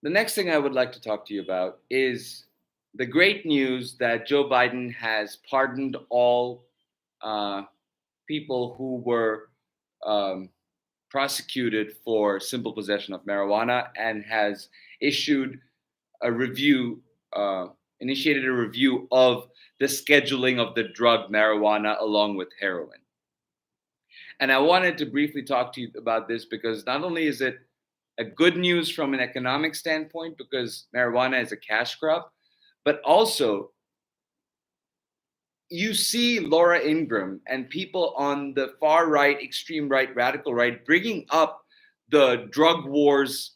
The next thing I would like to talk to you about is the great news that Joe Biden has pardoned all uh, people who were um, prosecuted for simple possession of marijuana and has issued a review, uh, initiated a review of the scheduling of the drug marijuana along with heroin. And I wanted to briefly talk to you about this because not only is it a good news from an economic standpoint, because marijuana is a cash crop, but also you see Laura Ingraham and people on the far right, extreme right, radical right, bringing up the drug wars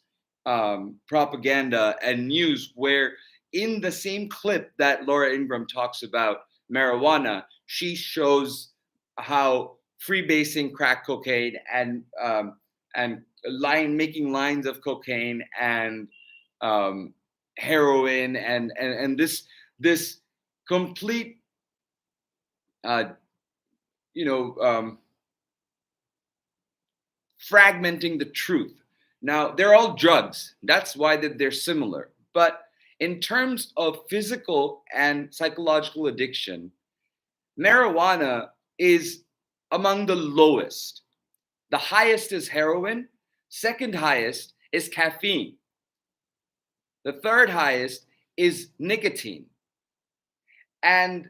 propaganda and news, where in the same clip that Laura Ingraham talks about marijuana, she shows how freebasing crack cocaine and making lines of cocaine and um, heroin and this complete uh, you know, fragmenting the truth. Now, they're all drugs. That's why they're similar. But in terms of physical and psychological addiction, marijuana is among the lowest. The highest is heroin. Second highest is caffeine. The third highest is nicotine. And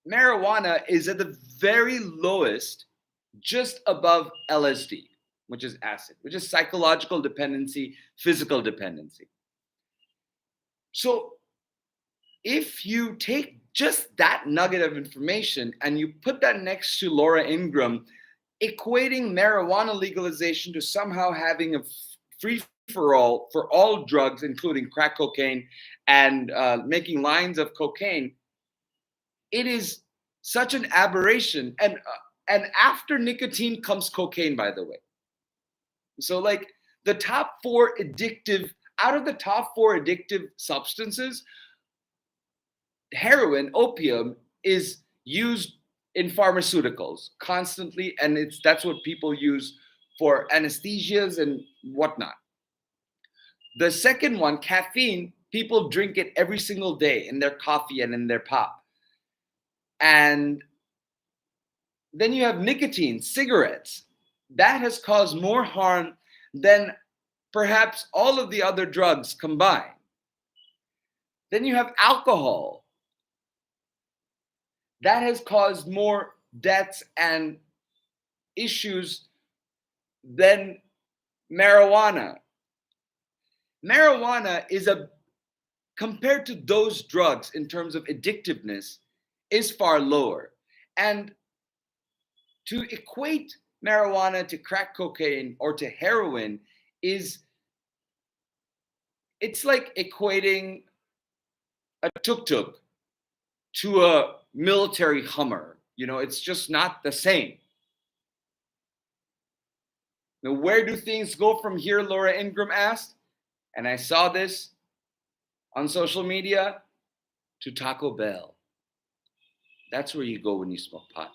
marijuana is at the very lowest, just above LSD, which is acid, which is psychological dependency, physical dependency. So if you take just that nugget of information and you put that next to Laura Ingraham, equating marijuana legalization to somehow having a free for all drugs, including crack cocaine, and making lines of cocaine, it is such an aberration. And after nicotine comes cocaine, by the way. So like the top four addictive, out of the top four addictive substances, heroin, opium, is used in pharmaceuticals constantly, and that's what people use for anesthesias and whatnot. The second one, caffeine, people drink it every single day in their coffee and in their pop. And then you have nicotine, cigarettes. That has caused more harm than perhaps all of the other drugs combined. Then you have alcohol. That has caused more deaths and issues than marijuana. Marijuana is compared to those drugs in terms of addictiveness, is far lower. And to equate marijuana to crack cocaine or to heroin it's like equating a tuk-tuk to a military Hummer. It's just not the same. Now, where do things go from here? Laura Ingraham asked. And I saw this on social media, to Taco Bell. That's where you go when you smoke pot.